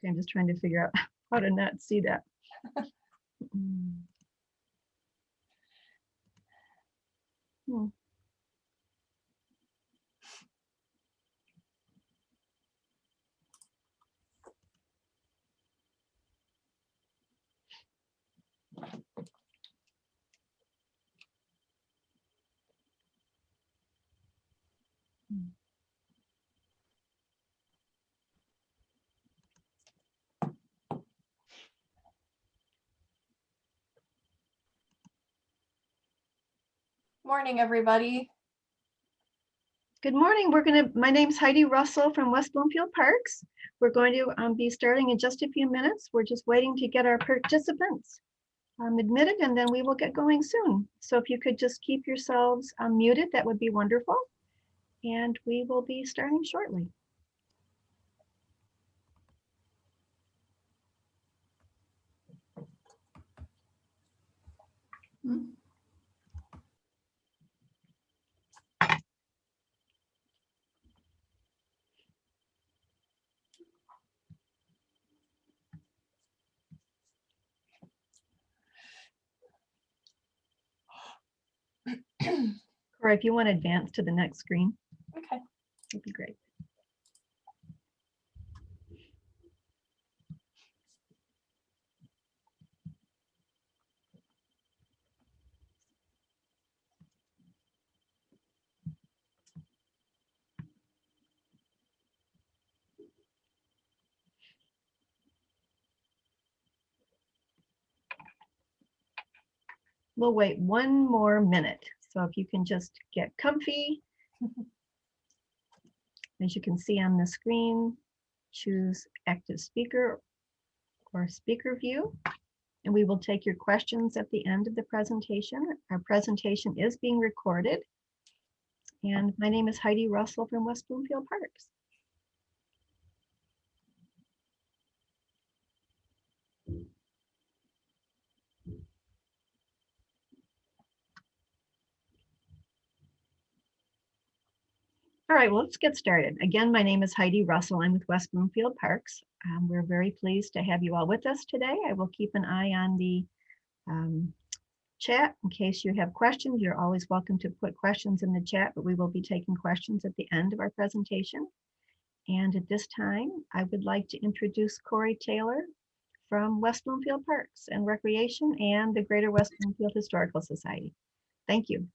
Okay, I'm just trying to figure out how to not see that. Hmm. Morning, everybody. Good morning. My name's Heidi Russell from West Bloomfield Parks. We're going to be starting in just a few minutes. We're just waiting to get our participants admitted, and then we will get going soon. So if you could just keep yourselves muted, that would be wonderful. And we will be starting shortly. Or if you want to advance to the next screen. Okay. That'd be great. We'll wait one more minute. So if you can just get comfy. As you can see on the screen, choose active speaker or speaker view. And we will take your questions at the end of the presentation. Our presentation is being recorded. And my name is Heidi Russell from West Bloomfield Parks. All right, well, let's get started. Again, my name is Heidi Russell. I'm with West Bloomfield Parks. We're very pleased to have you all with us today. I will keep an eye on the chat in case you have questions. You're always welcome to put questions in the chat, but we will be taking questions at the end of our presentation. And at this time, I would like to introduce Corey Taylor from West Bloomfield Parks and Recreation and the Greater West Bloomfield Historical Society. Thank you.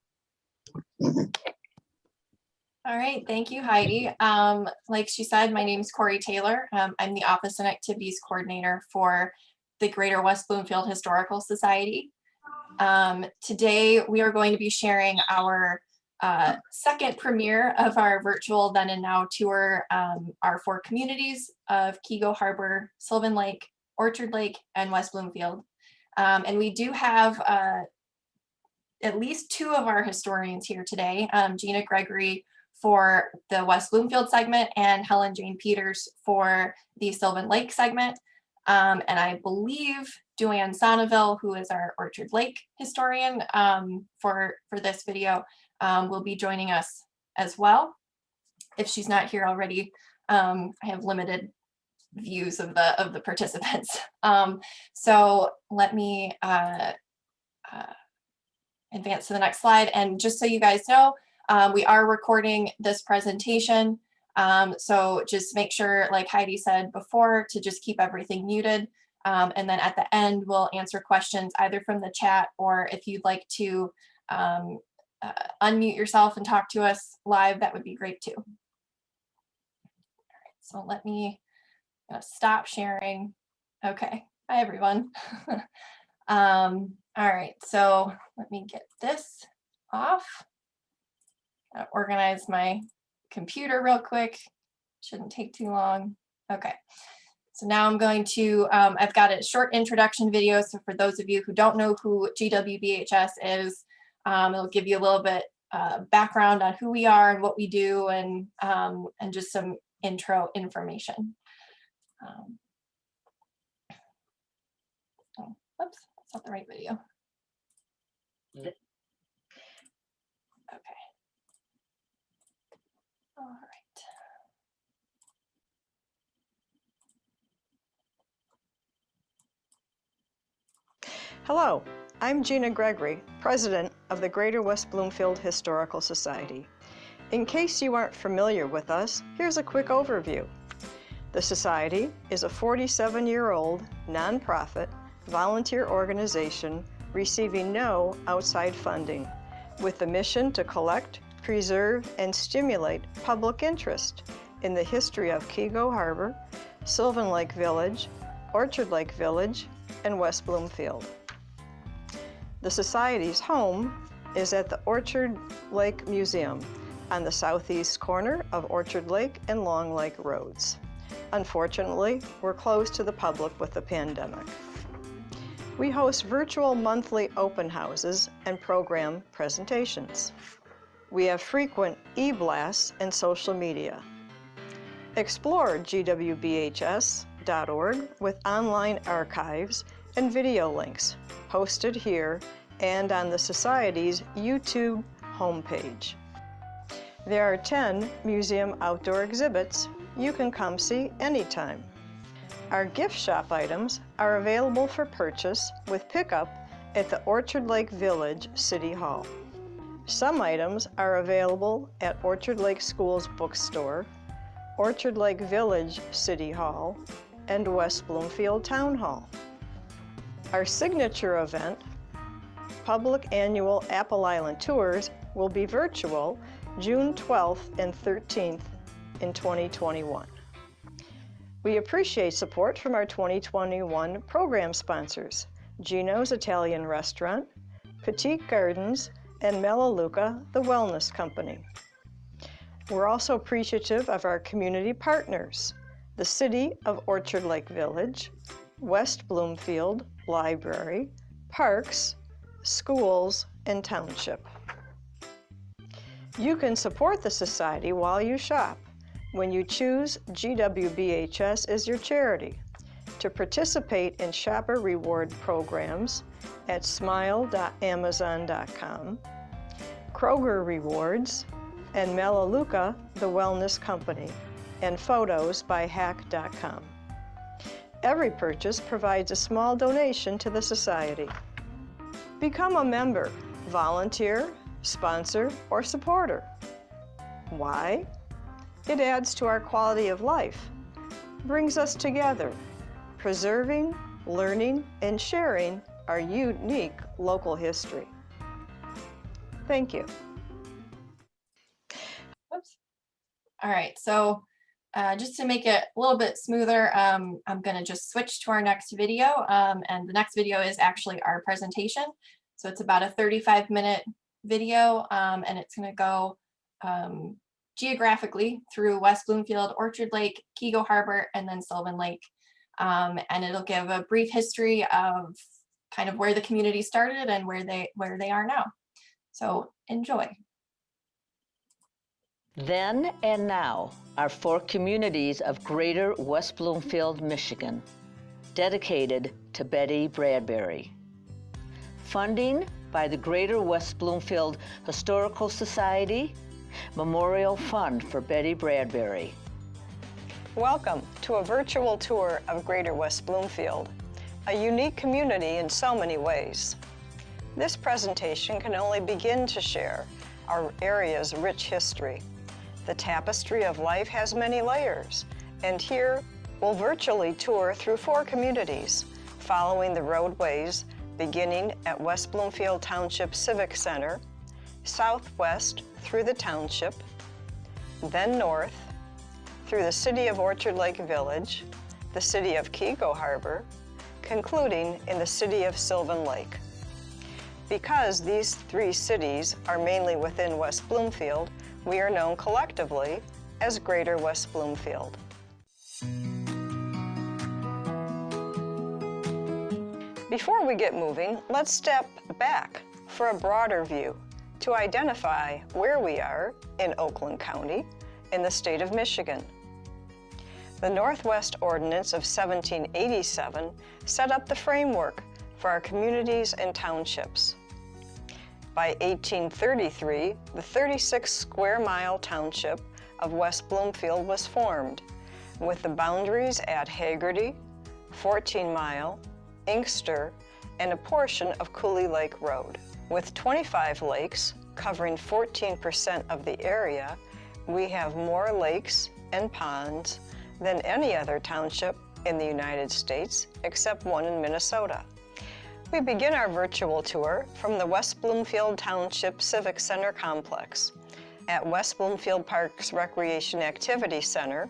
All right, thank you, Heidi. Like she said, my name is Corey Taylor. I'm the Office and Activities Coordinator for the Greater West Bloomfield Historical Society. Today, we are going to be sharing our second premiere of our virtual Then and Now tour, our 4 communities of Keego Harbor, Sylvan Lake, Orchard Lake, and West Bloomfield. And we do have at least 2 of our historians here today, Gina Gregory for the West Bloomfield segment and Helen Jane Peters for the Sylvan Lake segment. And I believe Joanne Sonneville, who is our Orchard Lake historian for this video, will be joining us as well. If she's not here already, I have limited views of the participants. So let me advance to the next slide. And just so you guys know, we are recording this presentation. So just make sure, like Heidi said before, to just keep everything muted. And then at the end, we'll answer questions either from the chat, or if you'd like to unmute yourself and talk to us live, that would be great too. All right, so let me stop sharing. Okay, hi everyone. All right, so let me get this off. Organize my computer real quick. Shouldn't take too long. Okay, so now I'm going to, I've got a short introduction video. So for those of you who don't know who GWBHS is, it'll give you a little bit background on who we are and what we do, and just some intro information. Oh, oops, that's not the right video. Okay. All right. Hello, I'm Gina Gregory, President of the Greater West Bloomfield Historical Society. In case you aren't familiar with us, here's a quick overview. The Society is a 47-year-old nonprofit volunteer organization receiving no outside funding, with the mission to collect, preserve, and stimulate public interest in the history of Keego Harbor, Sylvan Lake Village, Orchard Lake Village, and West Bloomfield. The Society's home is at the Orchard Lake Museum on the southeast corner of Orchard Lake and Long Lake Roads. Unfortunately, we're closed to the public with the pandemic. We host virtual monthly open houses and program presentations. We have frequent e-blasts and social media. Explore gwbhs.org with online archives and video links posted here and on the Society's YouTube homepage. There are 10 museum outdoor exhibits you can come see anytime. Our gift shop items are available for purchase with pickup at the Orchard Lake Village City Hall. Some items are available at Orchard Lake Schools Bookstore, Orchard Lake Village City Hall, and West Bloomfield Town Hall. Our signature event, Public Annual Apple Island Tours, will be virtual June 12th and 13th in 2021. We appreciate support from our 2021 program sponsors, Gino's Italian Restaurant, Petite Gardens, and Melaleuca, the Wellness Company. We're also appreciative of our community partners, the City of Orchard Lake Village, West Bloomfield Library, Parks, Schools, and Township. You can support the Society while you shop when you choose GWBHS as your charity. To participate in shopper reward programs at smile.amazon.com, Kroger Rewards, and Melaleuca, the Wellness Company, and photos by hack.com. Every purchase provides a small donation to the Society. Become a member, volunteer, sponsor, or supporter. Why? It adds to our quality of life, brings us together, preserving, learning, and sharing our unique local history. Thank you. Whoops. All right, so just to make it a little bit smoother, I'm gonna just switch to our next video. And the next video is actually our presentation. So it's about a 35-minute video, and it's gonna go geographically through West Bloomfield, Orchard Lake, Keego Harbor, and then Sylvan Lake. And it'll give a brief history of kind of where the community started and where they are now. So enjoy. Then and now are 4 communities of Greater West Bloomfield, Michigan, dedicated to Betty Bradbury. Funding by the Greater West Bloomfield Historical Society, Memorial Fund for Betty Bradbury. Welcome to a virtual tour of Greater West Bloomfield, a unique community in so many ways. This presentation can only begin to share our area's rich history. The tapestry of life has many layers, and here we'll virtually tour through 4 communities, following the roadways beginning at West Bloomfield Township Civic Center, southwest through the township, then north through the city of Orchard Lake Village, the city of Keego Harbor, concluding in the city of Sylvan Lake. Because these 3 cities are mainly within West Bloomfield, we are known collectively as Greater West Bloomfield. Before we get moving, let's step back for a broader view to identify where we are in Oakland County in the state of Michigan. The Northwest Ordinance of 1787 set up the framework for our communities and townships. By 1833, the 36-square-mile township of West Bloomfield was formed, with the boundaries at Hagerty, 14 Mile, Inkster, and a portion of Coulee Lake Road. With 25 lakes covering 14% of the area, we have more lakes and ponds than any other township in the United States, except one in Minnesota. We begin our virtual tour from the West Bloomfield Township Civic Center complex at West Bloomfield Parks Recreation Activity Center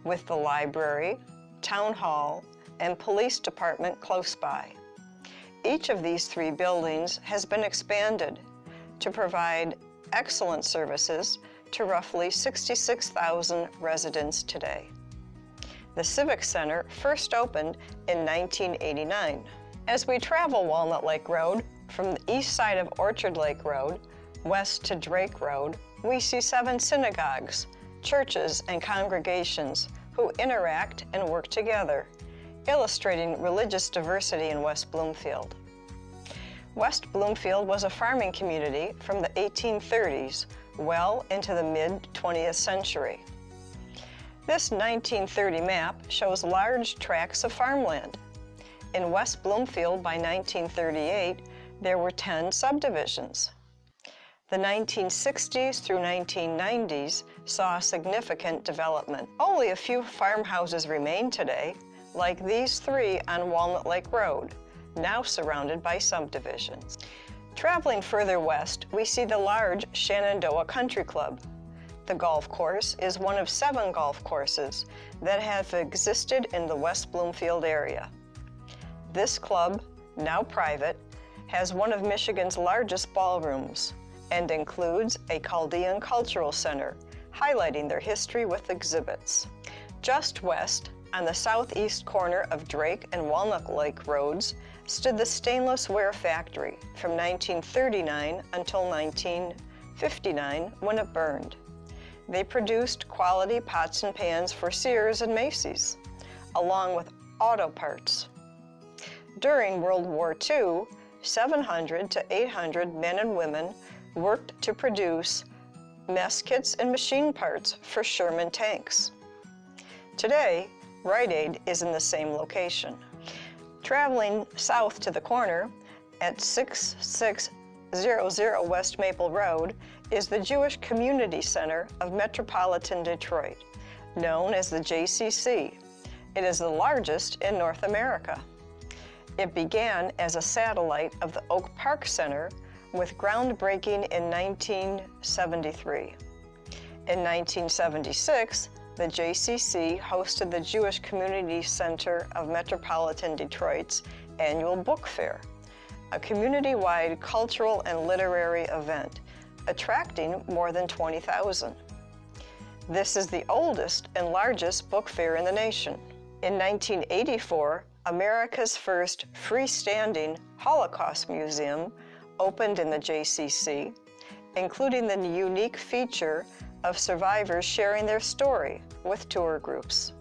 with the library, town hall, and police department close by. Each of these 3 buildings has been expanded to provide excellent services to roughly 66,000 residents today. The Civic Center first opened in 1989. As we travel Walnut Lake Road from the east side of Orchard Lake Road west to Drake Road, we see 7 synagogues, churches, and congregations who interact and work together, illustrating religious diversity in West Bloomfield. West Bloomfield was a farming community from the 1830s well into the mid-20th century. This 1930 map shows large tracts of farmland. In West Bloomfield by 1938, there were 10 subdivisions. The 1960s through 1990s saw significant development. Only a few farmhouses remain today, like these 3 on Walnut Lake Road, now surrounded by subdivisions. Traveling further west, we see the large Shenandoah Country Club. The golf course is one of 7 golf courses that have existed in the West Bloomfield area. This club, now private, has one of Michigan's largest ballrooms and includes a Chaldean Cultural Center, highlighting their history with exhibits. Just west, on the southeast corner of Drake and Walnut Lake Roads, stood the Stainless Ware Factory from 1939 until 1959 when it burned. They produced quality pots and pans for Sears and Macy's, along with auto parts. During World War II, 700 to 800 men and women worked to produce mess kits and machine parts for Sherman tanks. Today, Rite Aid is in the same location. Traveling south to the corner at 6600 West Maple Road is the Jewish Community Center of Metropolitan Detroit, known as the JCC. It is the largest in North America. It began as a satellite of the Oak Park Center with groundbreaking in 1973. In 1976, the JCC hosted the Jewish Community Center of Metropolitan Detroit's annual book fair, a community-wide cultural and literary event, attracting more than 20,000. This is the oldest and largest book fair in the nation. In 1984, America's first freestanding Holocaust Museum opened in the JCC, including the unique feature of survivors sharing their story with tour groups.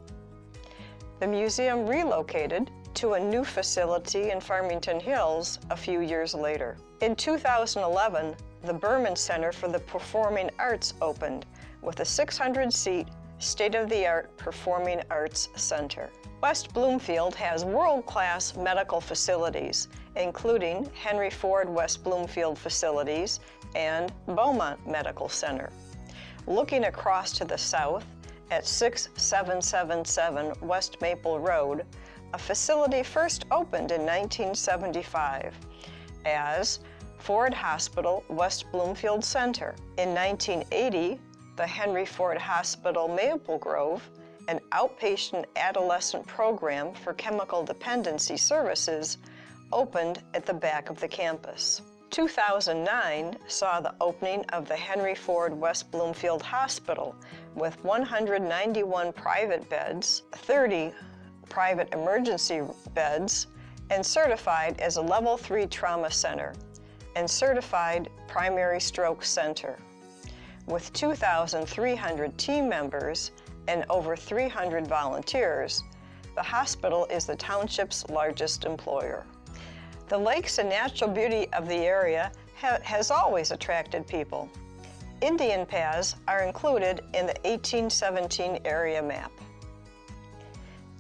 The museum relocated to a new facility in Farmington Hills a few years later. In 2011, the Berman Center for the Performing Arts opened with a 600-seat, state-of-the-art performing arts center. West Bloomfield has world-class medical facilities, including Henry Ford West Bloomfield facilities and Beaumont Medical Center. Looking across to the south at 6777 West Maple Road, a facility first opened in 1975 as Ford Hospital West Bloomfield Center. In 1980, the Henry Ford Hospital Maple Grove, an outpatient adolescent program for chemical dependency services, opened at the back of the campus. 2009 saw the opening of the Henry Ford West Bloomfield Hospital with 191 private beds, 30 private emergency beds, and certified as a Level 3 trauma center and certified primary stroke center. With 2,300 team members and over 300 volunteers, the hospital is the township's largest employer. The lakes and natural beauty of the area has always attracted people. Indian paths are included in the 1817 area map.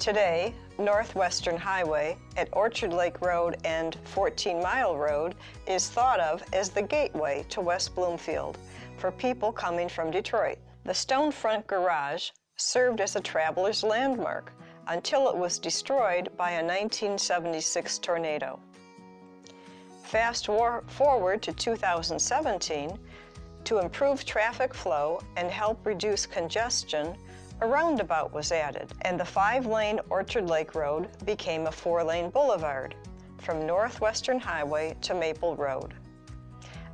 Today, Northwestern Highway at Orchard Lake Road and 14 Mile Road is thought of as the gateway to West Bloomfield for people coming from Detroit. The stone front garage served as a traveler's landmark until it was destroyed by a 1976 tornado. Fast forward to 2017, to improve traffic flow and help reduce congestion, a roundabout was added, and the 5-lane Orchard Lake Road became a 4-lane boulevard from Northwestern Highway to Maple Road.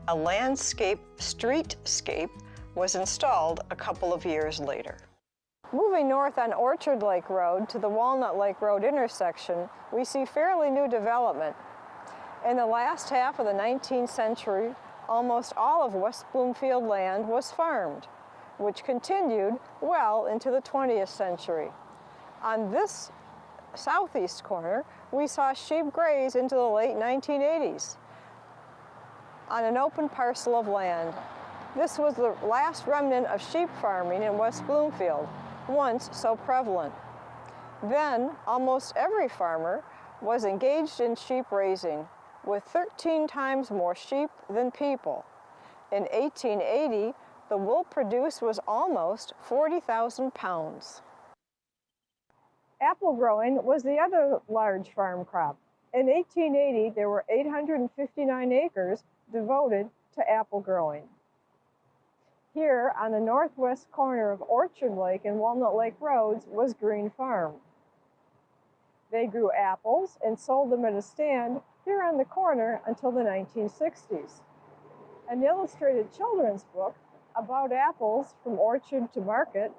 A landscape streetscape was installed a couple of years later. Moving north on Orchard Lake Road to the Walnut Lake Road intersection, we see fairly new development. In the last half of the 19th century, almost all of West Bloomfield land was farmed, which continued well into the 20th century. On this southeast corner, we saw sheep graze into the late 1980s on an open parcel of land. This was the last remnant of sheep farming in West Bloomfield, once so prevalent. Then, almost every farmer was engaged in sheep raising, with 13 times more sheep than people. In 1880, the wool produced was almost 40,000 pounds. Apple growing was the other large farm crop. In 1880, there were 859 acres devoted to apple growing. Here, on the northwest corner of Orchard Lake and Walnut Lake Roads, was Green Farm. They grew apples and sold them at a stand here on the corner until the 1960s. An illustrated children's book about apples from orchard to market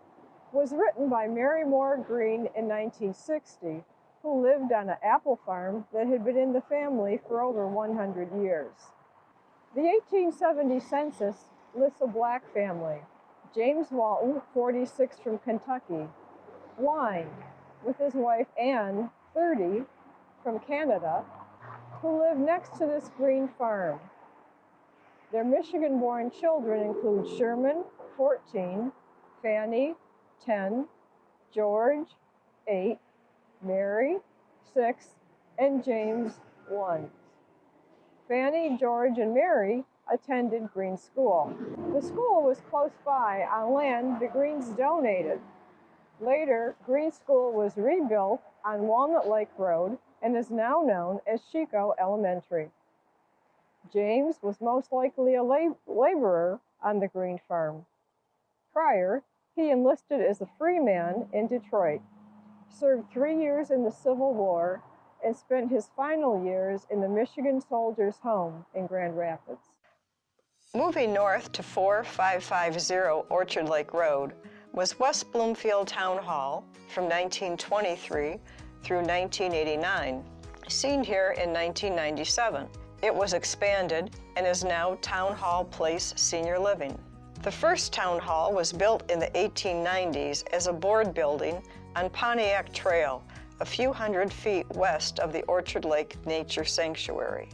was written by Mary Moore Green in 1960, who lived on an apple farm that had been in the family for over 100 years. The 1870 census lists a black family: James Walton, 46, from Kentucky; Wine, with his wife Ann, 30, from Canada, who live next to this green farm. Their Michigan-born children include Sherman, 14, Fanny, 10, George, 8, Mary, 6, and James, 1. Fanny, George, and Mary attended Green School. The school was close by on land the Greens donated. Later, Green School was rebuilt on Walnut Lake Road and is now known as Chico Elementary. James was most likely a laborer on the Green Farm. Prior, he enlisted as a free man in Detroit, served 3 years in the Civil War, and spent his final years in the Michigan Soldiers' Home in Grand Rapids. Moving north to 4550 Orchard Lake Road was West Bloomfield Town Hall from 1923 through 1989, seen here in 1997. It was expanded and is now Town Hall Place Senior Living. The first town hall was built in the 1890s as a board building on Pontiac Trail, a few hundred feet west of the Orchard Lake Nature Sanctuary.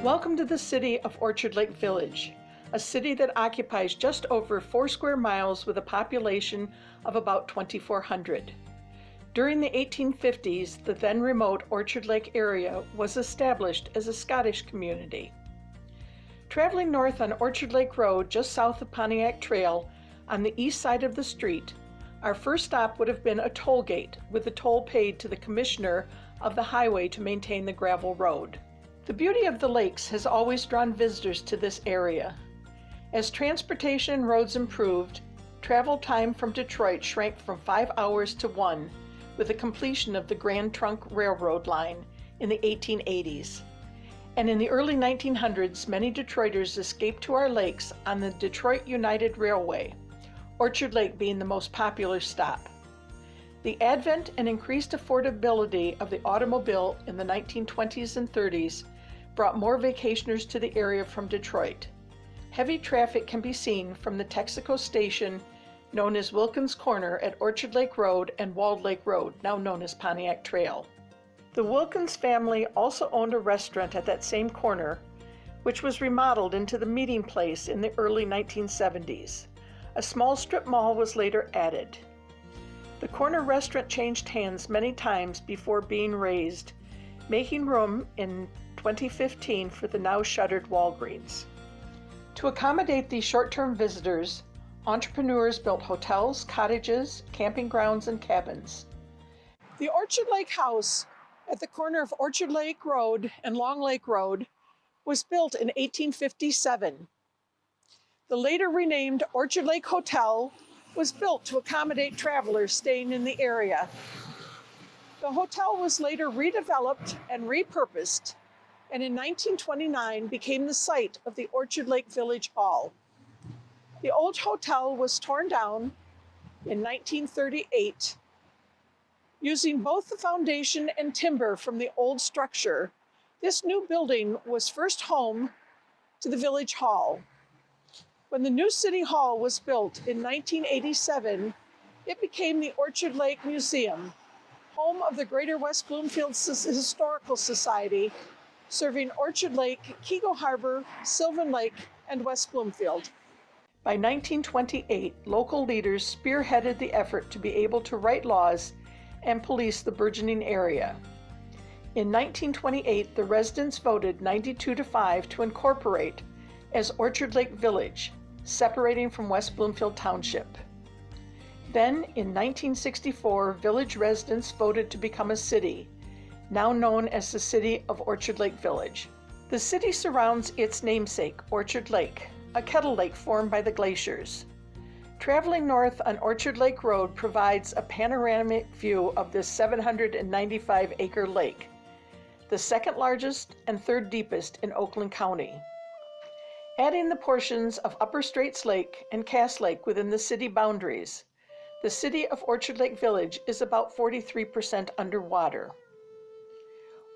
Welcome to the city of Orchard Lake Village, a city that occupies just over 4 square miles with a population of about 2,400. During the 1850s, the then remote Orchard Lake area was established as a Scottish community. Traveling north on Orchard Lake Road, just south of Pontiac Trail, on the east side of the street, our first stop would have been a toll gate, with the toll paid to the commissioner of the highway to maintain the gravel road. The beauty of the lakes has always drawn visitors to this area. As transportation and roads improved, travel time from Detroit shrank from 5 hours to 1, with the completion of the Grand Trunk Railroad line in the 1880s. And in the early 1900s, many Detroiters escaped to our lakes on the Detroit United Railway, Orchard Lake being the most popular stop. The advent and increased affordability of the automobile in the 1920s and 30s brought more vacationers to the area from Detroit. Heavy traffic can be seen from the Texaco station, known as Wilkins Corner, at Orchard Lake Road and Walled Lake Road, now known as Pontiac Trail. The Wilkins family also owned a restaurant at that same corner, which was remodeled into the meeting place in the early 1970s. A small strip mall was later added. The corner restaurant changed hands many times before being razed, making room in 2015 for the now shuttered Walgreens. To accommodate these short-term visitors, entrepreneurs built hotels, cottages, camping grounds, and cabins. The Orchard Lake House at the corner of Orchard Lake Road and Long Lake Road was built in 1857. The later renamed Orchard Lake Hotel was built to accommodate travelers staying in the area. The hotel was later redeveloped and repurposed, and in 1929 became the site of the Orchard Lake Village Hall. The old hotel was torn down in 1938. Using both the foundation and timber from the old structure, this new building was first home to the Village Hall. When the new City Hall was built in 1987, it became the Orchard Lake Museum, home of the Greater West Bloomfield Historical Society, serving Orchard Lake, Keego Harbor, Sylvan Lake, and West Bloomfield. By 1928, local leaders spearheaded the effort to be able to write laws and police the burgeoning area. In 1928, the residents voted 92-5 to incorporate as Orchard Lake Village, separating from West Bloomfield Township. Then, in 1964, village residents voted to become a city, now known as the City of Orchard Lake Village. The city surrounds its namesake, Orchard Lake, a kettle lake formed by the glaciers. Traveling north on Orchard Lake Road provides a panoramic view of this 795-acre lake, the second largest and third deepest in Oakland County. Adding the portions of Upper Straits Lake and Cass Lake within the city boundaries, the city of Orchard Lake Village is about 43% underwater.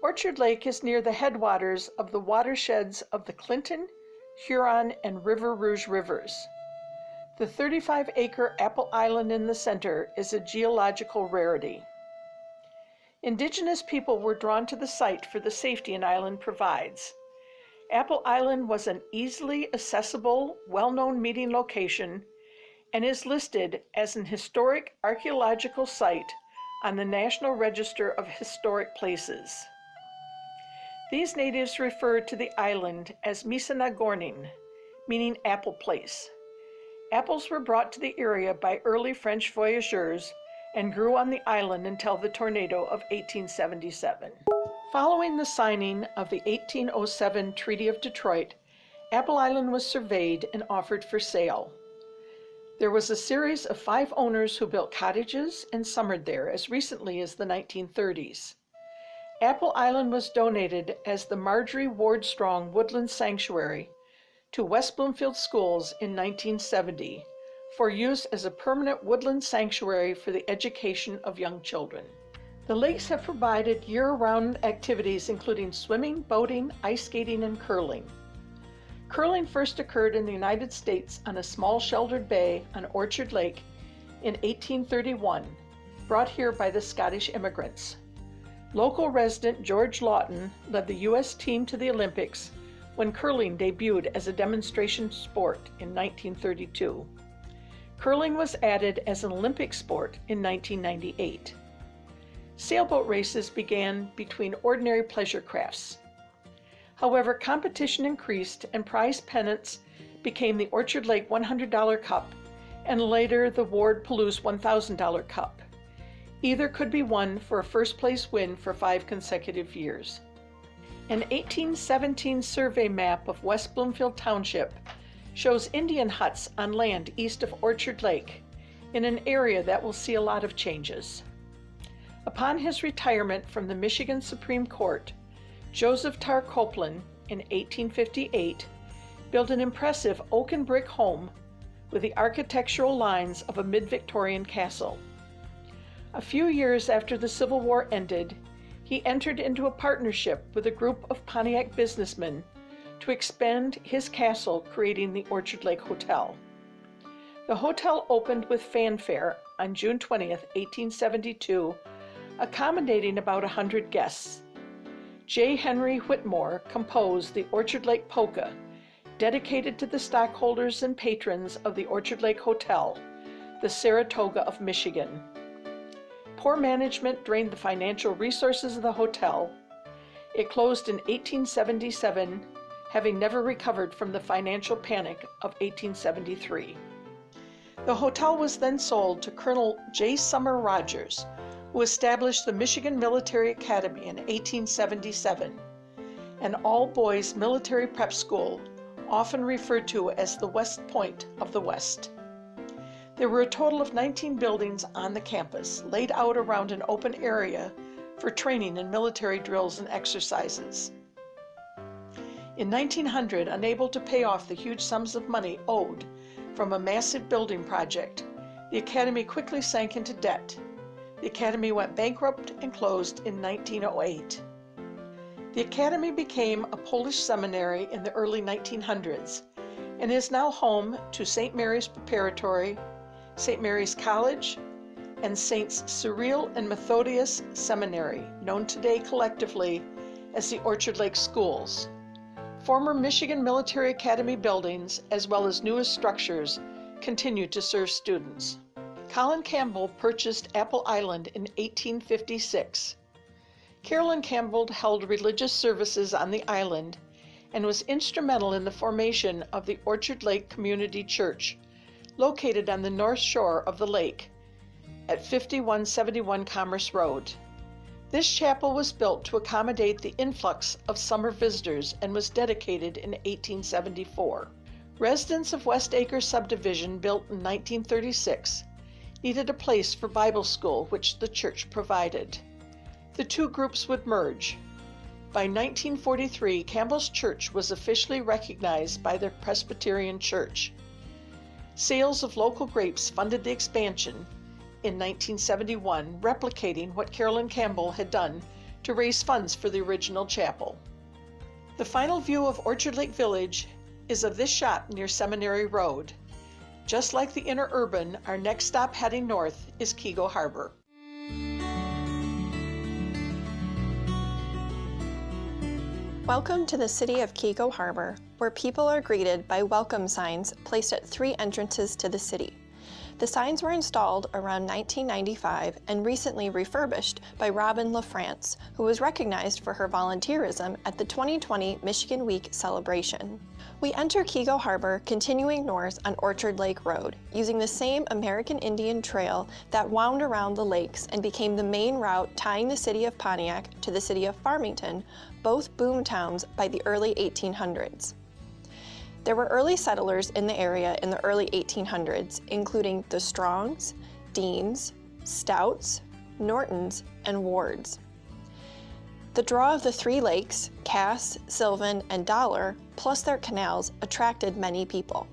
Orchard Lake is near the headwaters of the watersheds of the Clinton, Huron, and River Rouge rivers. The 35-acre Apple Island in the center is a geological rarity. Indigenous people were drawn to the site for the safety an island provides. Apple Island was an easily accessible, well-known meeting location and is listed as an historic archaeological site on the National Register of Historic Places. These natives referred to the island as Misanagorning, meaning apple place. Apples were brought to the area by early French voyageurs and grew on the island until the tornado of 1877. Following the signing of the 1807 Treaty of Detroit, Apple Island was surveyed and offered for sale. There was a series of 5 owners who built cottages and summered there as recently as the 1930s. Apple Island was donated as the Marjorie Ward Strong Woodland Sanctuary to West Bloomfield Schools in 1970 for use as a permanent woodland sanctuary for the education of young children. The lakes have provided year-round activities including swimming, boating, ice skating, and curling. Curling first occurred in the United States on a small sheltered bay on Orchard Lake in 1831, brought here by the Scottish immigrants. Local resident George Lawton led the U.S. team to the Olympics when curling debuted as a demonstration sport in 1932. Curling was added as an Olympic sport in 1998. Sailboat races began between ordinary pleasure crafts. However, competition increased and prize pennants became the Orchard Lake $100 Cup and later the Ward Palouse $1,000 Cup. Either could be won for a first-place win for 5 consecutive years. An 1817 survey map of West Bloomfield Township shows Indian huts on land east of Orchard Lake in an area that will see a lot of changes. Upon his retirement from the Michigan Supreme Court, Joseph Tarr Copeland, in 1858, built an impressive oak and brick home with the architectural lines of a mid-Victorian castle. A few years after the Civil War ended, he entered into a partnership with a group of Pontiac businessmen to expand his castle, creating the Orchard Lake Hotel. The hotel opened with fanfare on June 20th, 1872, accommodating about 100 guests. J. Henry Whitmore composed the Orchard Lake Polka, dedicated to the stockholders and patrons of the Orchard Lake Hotel, the Saratoga of Michigan. Poor management drained the financial resources of the hotel. It closed in 1877, having never recovered from the financial panic of 1873. The hotel was then sold to Colonel J. Summer Rogers, who established the Michigan Military Academy in 1877, an all-boys military prep school often referred to as the West Point of the West. There were a total of 19 buildings on the campus, laid out around an open area for training in military drills and exercises. In 1900, unable to pay off the huge sums of money owed from a massive building project, the academy quickly sank into debt. The academy went bankrupt and closed in 1908. The academy became a Polish seminary in the early 1900s and is now home to St. Mary's Preparatory, St. Mary's College, and Saints Cyril and Methodius Seminary, known today collectively as the Orchard Lake Schools. Former Michigan Military Academy buildings, as well as newest structures, continue to serve students. Colin Campbell purchased Apple Island in 1856. Carolyn Campbell held religious services on the island and was instrumental in the formation of the Orchard Lake Community Church, located on the north shore of the lake at 5171 Commerce Road. This chapel was built to accommodate the influx of summer visitors and was dedicated in 1874. Residents of West Acre subdivision, built in 1936, needed a place for Bible school, which the church provided. The two groups would merge. By 1943, Campbell's Church was officially recognized by the Presbyterian Church. Sales of local grapes funded the expansion in 1971, replicating what Carolyn Campbell had done to raise funds for the original chapel. The final view of Orchard Lake Village is of this shot near Seminary Road. Just like the inner urban, our next stop heading north is Keego Harbor. Welcome to the city of Keego Harbor, where people are greeted by welcome signs placed at 3 entrances to the city. The signs were installed around 1995 and recently refurbished by Robin LaFrance, who was recognized for her volunteerism at the 2020 Michigan Week celebration. We enter Keego Harbor continuing north on Orchard Lake Road, using the same American Indian trail that wound around the lakes and became the main route tying the city of Pontiac to the city of Farmington, both boom towns by the early 1800s. There were early settlers in the area in the early 1800s, including the Strongs, Deans, Stouts, Nortons, and Wards. The draw of the 3 lakes, Cass, Sylvan, and Dollar, plus their canals, attracted many people.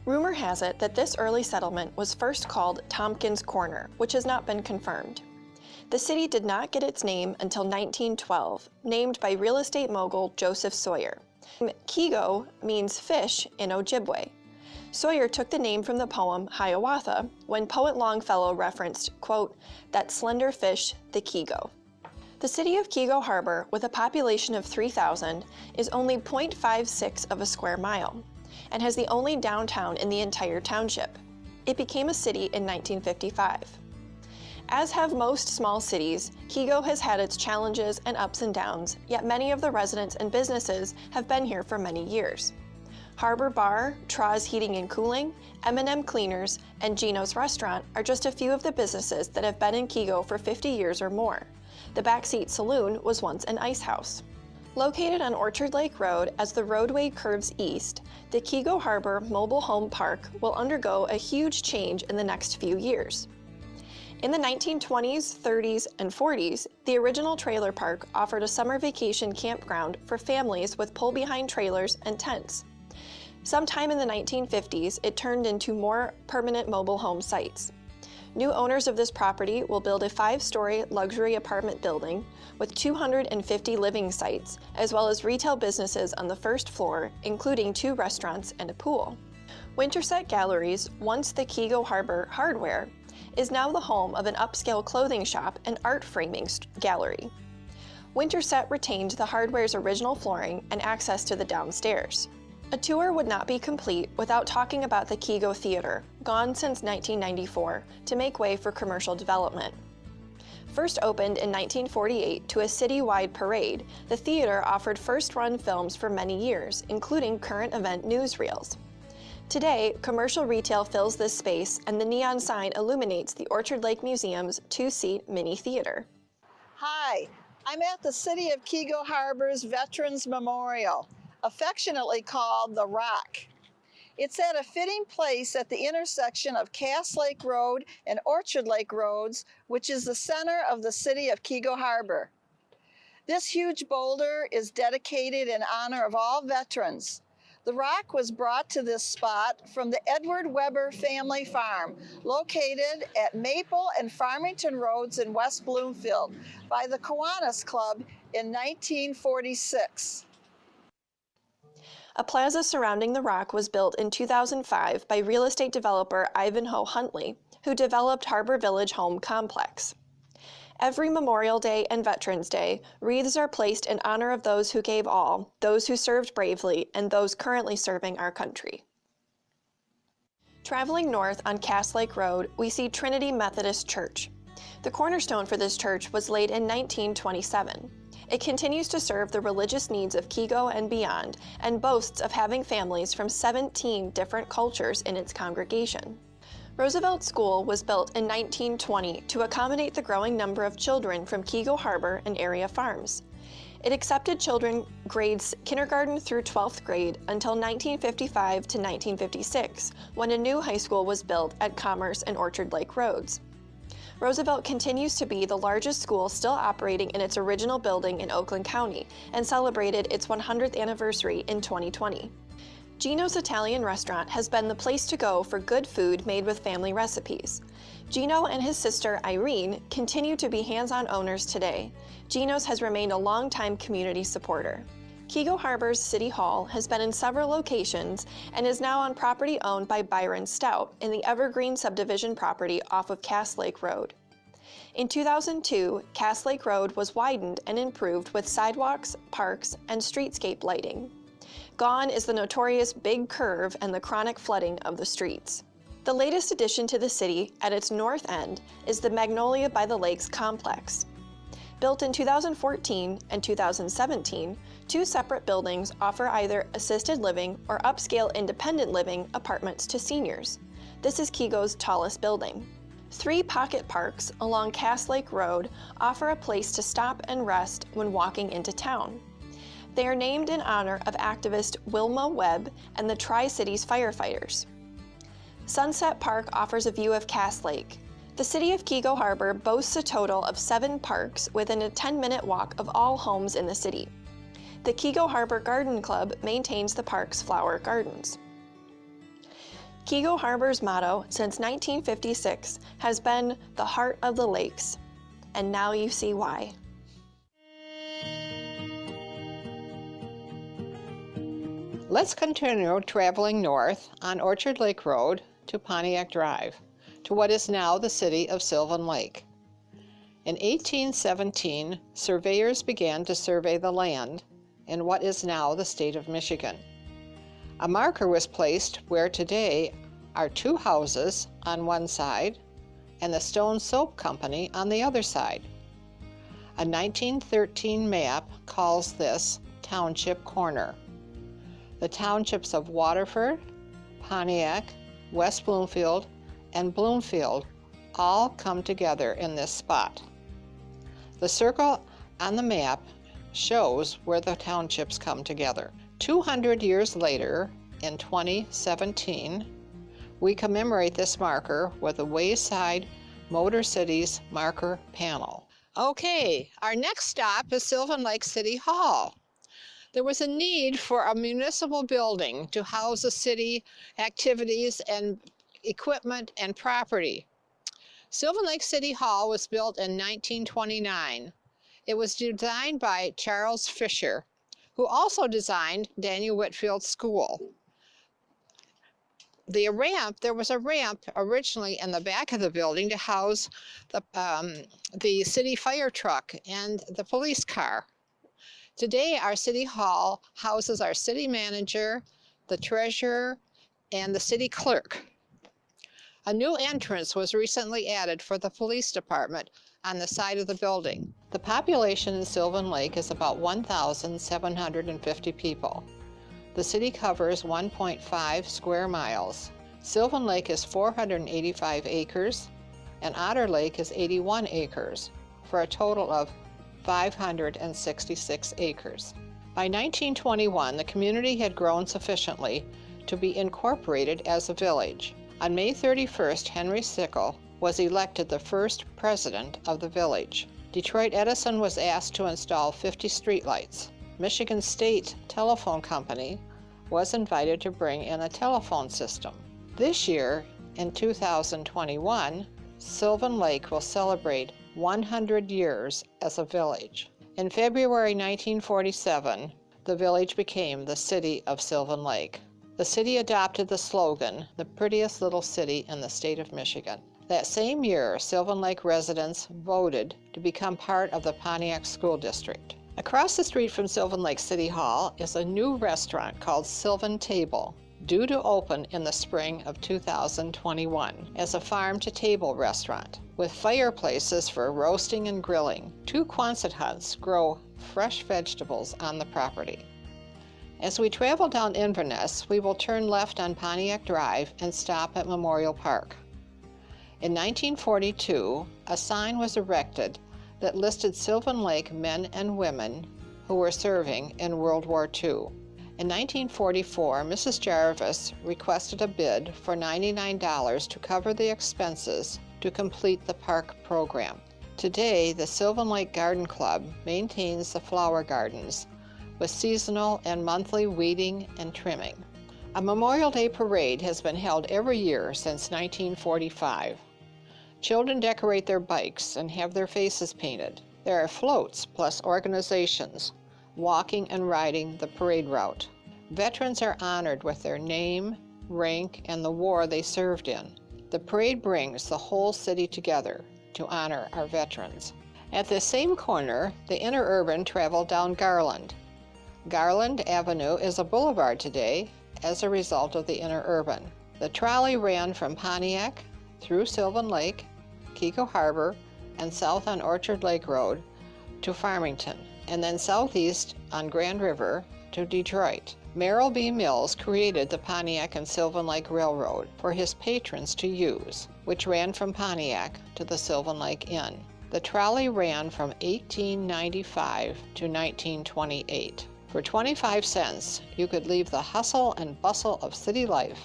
Rumor has it that this early settlement was first called Tompkins Corner, which has not been confirmed. The city did not get its name until 1912, named by real estate mogul Joseph Sawyer. Keego means fish in Ojibwe. Sawyer took the name from the poem Hiawatha when poet Longfellow referenced, quote, "that slender fish, the Keego." The city of Keego Harbor, with a population of 3,000, is only 0.56 of a square mile and has the only downtown in the entire township. It became a city in 1955. As have most small cities, Keego has had its challenges and ups and downs, yet many of the residents and businesses have been here for many years. Harbor Bar, Tra's Heating and Cooling, M&M Cleaners, and Gino's Restaurant are just a few of the businesses that have been in Keego for 50 years or more. The Backseat Saloon was once an ice house. Located on Orchard Lake Road as the roadway curves east, the Keego Harbor Mobile Home Park will undergo a huge change in the next few years. In the 1920s, 30s, and 40s, the original trailer park offered a summer vacation campground for families with pull-behind trailers and tents. Sometime in the 1950s, it turned into more permanent mobile home sites. New owners of this property will build a 5-story luxury apartment building with 250 living sites, as well as retail businesses on the first floor, including 2 restaurants and a pool. Winterset Galleries, once the Keego Harbor Hardware, is now the home of an upscale clothing shop and art framing gallery. Winterset retained the hardware's original flooring and access to the downstairs. A tour would not be complete without talking about the Keego Theater, gone since 1994, to make way for commercial development. First opened in 1948 to a citywide parade, the theater offered first-run films for many years, including current event newsreels. Today, commercial retail fills this space and the neon sign illuminates the Orchard Lake Museum's two-seat mini theater. Hi, I'm at the City of Keego Harbor's Veterans Memorial, affectionately called The Rock. It's at a fitting place at the intersection of Cass Lake Road and Orchard Lake Roads, which is the center of the City of Keego Harbor. This huge boulder is dedicated in honor of all veterans. The rock was brought to this spot from the Edward Weber family farm, located at Maple and Farmington Roads in West Bloomfield, by the Kiwanis Club in 1946. A plaza surrounding the rock was built in 2005 by real estate developer Ivanhoe Huntley, who developed Harbor Village Home Complex. Every Memorial Day and Veterans Day, wreaths are placed in honor of those who gave all, those who served bravely, and those currently serving our country. Traveling north on Cass Lake Road, we see Trinity Methodist Church. The cornerstone for this church was laid in 1927. It continues to serve the religious needs of Keego and beyond, and boasts of having families from 17 different cultures in its congregation. Roosevelt School was built in 1920 to accommodate the growing number of children from Keego Harbor and area farms. It accepted children grades kindergarten through 12th grade until 1955 to 1956, when a new high school was built at Commerce and Orchard Lake Roads. Roosevelt continues to be the largest school still operating in its original building in Oakland County and celebrated its 100th anniversary in 2020. Gino's Italian Restaurant has been the place to go for good food made with family recipes. Gino and his sister Irene continue to be hands-on owners today. Gino's has remained a longtime community supporter. Keego Harbor's City Hall has been in several locations and is now on property owned by Byron Stout in the Evergreen subdivision property off of Cass Lake Road. In 2002, Cass Lake Road was widened and improved with sidewalks, parks, and streetscape lighting. Gone is the notorious big curve and the chronic flooding of the streets. The latest addition to the city, at its north end, is the Magnolia by the Lakes complex. Built in 2014 and 2017, two separate buildings offer either assisted living or upscale independent living apartments to seniors. This is Keego's tallest building. 3 pocket parks along Cass Lake Road offer a place to stop and rest when walking into town. They are named in honor of activist Wilma Webb and the Tricities firefighters. Sunset Park offers a view of Cass Lake. The city of Keego Harbor boasts a total of 7 parks within a 10-minute walk of all homes in the city. The Keego Harbor Garden Club maintains the park's flower gardens. Keego Harbor's motto since 1956 has been the heart of the lakes, and now you see why. Let's continue traveling north on Orchard Lake Road to Pontiac Drive, to what is now the city of Sylvan Lake. In 1817, surveyors began to survey the land in what is now the state of Michigan. A marker was placed where today are 2 houses on one side and the Stone Soap Company on the other side. A 1913 map calls this Township Corner. The townships of Waterford, Pontiac, West Bloomfield, and Bloomfield all come together in this spot. The circle on the map shows where the townships come together. 200 years later, in 2017, we commemorate this marker with a Wayside Motor Cities marker panel. Okay, our next stop is Sylvan Lake City Hall. There was a need for a municipal building to house the city activities and equipment and property. Sylvan Lake City Hall was built in 1929. It was designed by Charles Fisher, who also designed Daniel Whitfield School. There was a ramp originally in the back of the building to house the city fire truck and the police car. Today, our city hall houses our city manager, the treasurer, and the city clerk. A new entrance was recently added for the police department on the side of the building. The population in Sylvan Lake is about 1,750 people. The city covers 1.5 square miles. Sylvan Lake is 485 acres, and Otter Lake is 81 acres, for a total of 566 acres. By 1921, the community had grown sufficiently to be incorporated as a village. On May 31st, Henry Sickle was elected the first president of the village. Detroit Edison was asked to install 50 streetlights. Michigan State Telephone Company was invited to bring in a telephone system. This year, in 2021, Sylvan Lake will celebrate 100 years as a village. In February 1947, the village became the city of Sylvan Lake. The city adopted the slogan, "The prettiest little city in the state of Michigan." That same year, Sylvan Lake residents voted to become part of the Pontiac School District. Across the street from Sylvan Lake City Hall is a new restaurant called Sylvan Table, due to open in the spring of 2021 as a farm-to-table restaurant. With fireplaces for roasting and grilling, 2 Quonset huts grow fresh vegetables on the property. As we travel down Inverness, we will turn left on Pontiac Drive and stop at Memorial Park. In 1942, a sign was erected that listed Sylvan Lake men and women who were serving in World War II. In 1944, Mrs. Jarvis requested a bid for $99 to cover the expenses to complete the park program. Today, the Sylvan Lake Garden Club maintains the flower gardens with seasonal and monthly weeding and trimming. A Memorial Day parade has been held every year since 1945. Children decorate their bikes and have their faces painted. There are floats plus organizations walking and riding the parade route. Veterans are honored with their name, rank, and the war they served in. The parade brings the whole city together to honor our veterans. At the same corner, the interurban traveled down Garland. Garland Avenue is a boulevard today as a result of the interurban. The trolley ran from Pontiac through Sylvan Lake, Keego Harbor, and south on Orchard Lake Road to Farmington, and then southeast on Grand River to Detroit. Merrill B. Mills created the Pontiac and Sylvan Lake Railroad for his patrons to use, which ran from Pontiac to the Sylvan Lake Inn. The trolley ran from 1895 to 1928. For 25 cents, you could leave the hustle and bustle of city life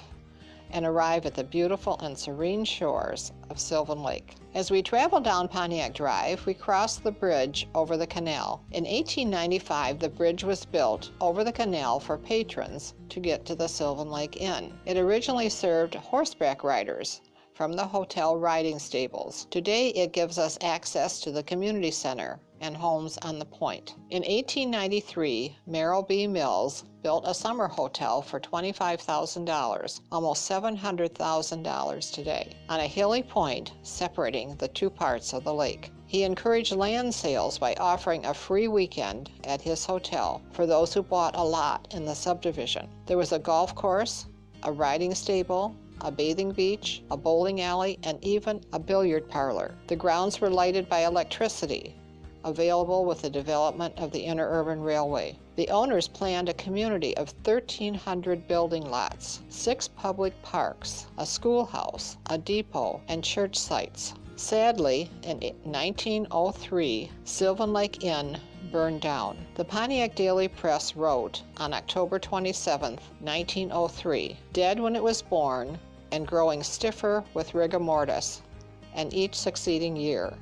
and arrive at the beautiful and serene shores of Sylvan Lake. As we travel down Pontiac Drive, we cross the bridge over the canal. In 1895, the bridge was built over the canal for patrons to get to the Sylvan Lake Inn. It originally served horseback riders from the hotel riding stables. Today, it gives us access to the community center and homes on the point. In 1893, Merrill B. Mills built a summer hotel for $25,000, almost $700,000 today, on a hilly point separating the 2 parts of the lake. He encouraged land sales by offering a free weekend at his hotel for those who bought a lot in the subdivision. There was a golf course, a riding stable, a bathing beach, a bowling alley, and even a billiard parlor. The grounds were lighted by electricity, available with the development of the interurban railway. The owners planned a community of 1,300 building lots, 6 public parks, a schoolhouse, a depot, and church sites. Sadly, in 1903, Sylvan Lake Inn burned down. The Pontiac Daily Press wrote on October 27, 1903, "Dead when it was born and growing stiffer with rigor mortis, and each succeeding year."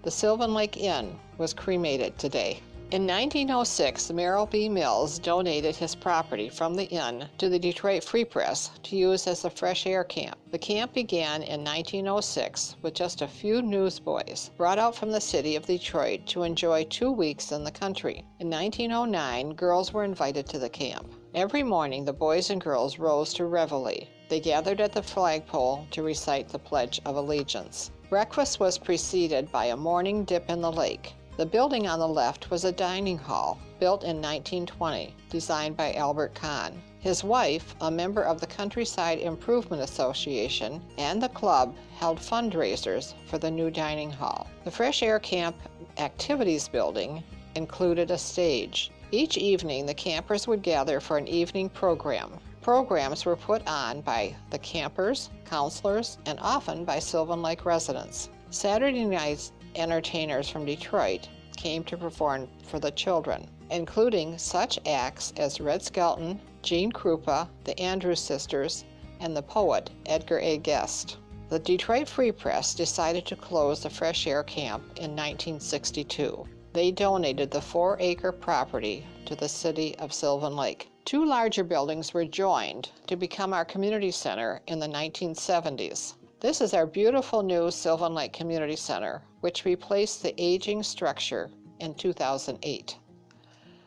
The Sylvan Lake Inn was cremated today. In 1906, Merrill B. Mills donated his property from the inn to the Detroit Free Press to use as a fresh air camp. The camp began in 1906 with just a few newsboys brought out from the city of Detroit to enjoy 2 weeks in the country. In 1909, girls were invited to the camp. Every morning, the boys and girls rose to reveille. They gathered at the flagpole to recite the Pledge of Allegiance. Breakfast was preceded by a morning dip in the lake. The building on the left was a dining hall, built in 1920, designed by Albert Kahn. His wife, a member of the Countryside Improvement Association, and the club held fundraisers for the new dining hall. The Fresh Air Camp Activities Building included a stage. Each evening, the campers would gather for an evening program. Programs were put on by the campers, counselors, and often by Sylvan Lake residents. Saturday nights, entertainers from Detroit came to perform for the children, including such acts as Red Skelton, Gene Krupa, the Andrews Sisters, and the poet Edgar A. Guest. The Detroit Free Press decided to close the Fresh Air Camp in 1962. They donated the 4-acre property to the city of Sylvan Lake. 2 larger buildings were joined to become our community center in the 1970s. This is our beautiful new Sylvan Lake Community Center, which replaced the aging structure in 2008.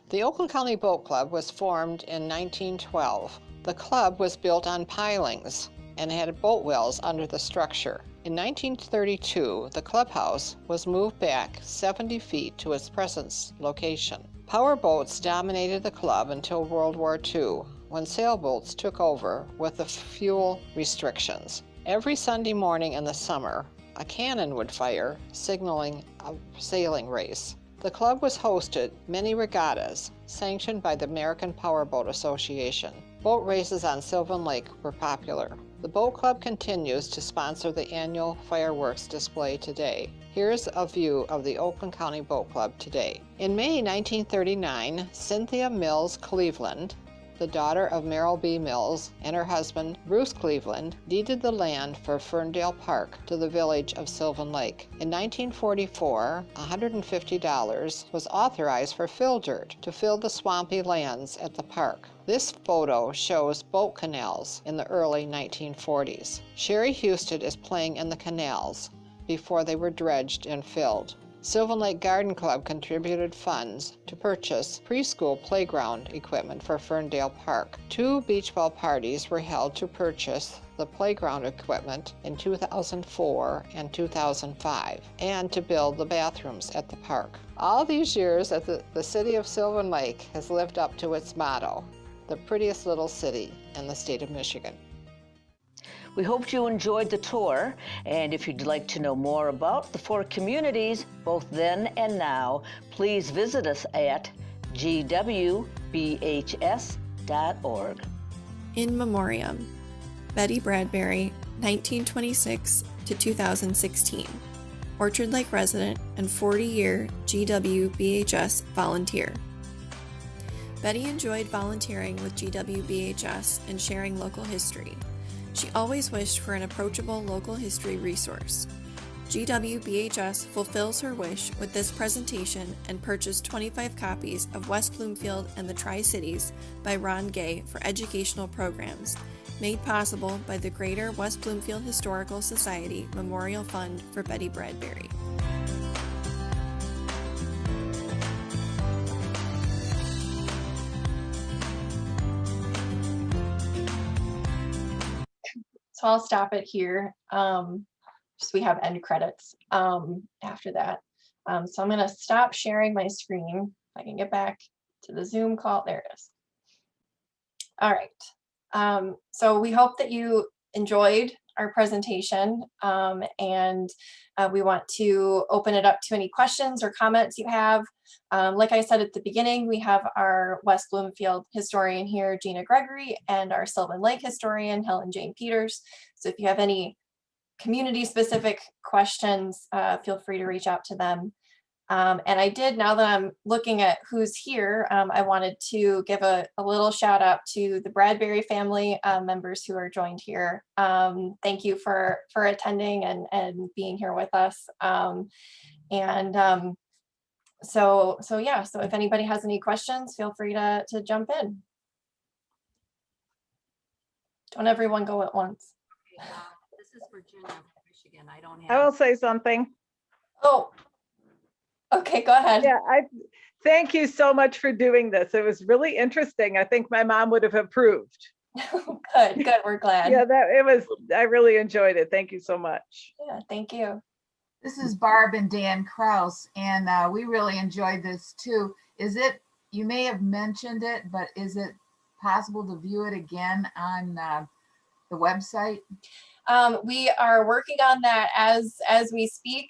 The Oakland County Boat Club was formed in 1912. The club was built on pilings and had boat wells under the structure. In 1932, the clubhouse was moved back 70 feet to its present location. Power boats dominated the club until World War II, when sailboats took over with the fuel restrictions. Every Sunday morning in the summer, a cannon would fire, signaling a sailing race. The club was hosted many regattas, sanctioned by the American Powerboat Association. Boat races on Sylvan Lake were popular. The boat club continues to sponsor the annual fireworks display today. Here's a view of the Oakland County Boat Club today. In May 1939, Cynthia Mills Cleveland, the daughter of Merrill B. Mills, and her husband, Bruce Cleveland, deeded the land for Ferndale Park to the village of Sylvan Lake. In 1944, $150 was authorized for fill dirt to fill the swampy lands at the park. This photo shows boat canals in the early 1940s. Sherry Houston is playing in the canals before they were dredged and filled. Sylvan Lake Garden Club contributed funds to purchase preschool playground equipment for Ferndale Park. 2 beach ball parties were held to purchase the playground equipment in 2004 and 2005, and to build the bathrooms at the park. All these years, the city of Sylvan Lake has lived up to its motto, the prettiest little city in the state of Michigan. We hope you enjoyed the tour, and if you'd like to know more about the 4 communities, both then and now, please visit us at gwbhs.org. In Memoriam, Betty Bradbury, 1926 to 2016, Orchard Lake resident and 40-year GWBHS volunteer. Betty enjoyed volunteering with GWBHS and sharing local history. She always wished for an approachable local history resource. GWBHS fulfills her wish with this presentation and purchased 25 copies of West Bloomfield and the Tri-Cities by Ron Gay for educational programs, made possible by the Greater West Bloomfield Historical Society Memorial Fund for Betty Bradbury. So I'll stop it here. Just we have end credits after that. So I'm gonna stop sharing my screen. If I can get back to the Zoom call, there it is. All right. So we hope that you enjoyed our presentation, and we want to open it up to any questions or comments you have. Like I said at the beginning, we have our West Bloomfield historian here, Gina Gregory, and our Sylvan Lake historian, Helen Jane Peters. So if you have any community specific questions, feel free to reach out to them. And I did, now that I'm looking at who's here, I wanted to give a little shout out to the Bradbury family members who are joined here. Thank you for attending and being here with us. So if anybody has any questions, feel free to jump in. Don't everyone go at once. This is Virginia from Michigan. I don't I have. will say something. Oh, okay, go ahead. Yeah, I thank you so much for doing this. It was really interesting. I think my mom would have approved. Good, we're glad. Yeah, I really enjoyed it. Thank you so much. Yeah, thank you. This is Barb and Dan Kraus, and we really enjoyed this too. You may have mentioned it, but is it possible to view it again on the website? We are working on that as we speak.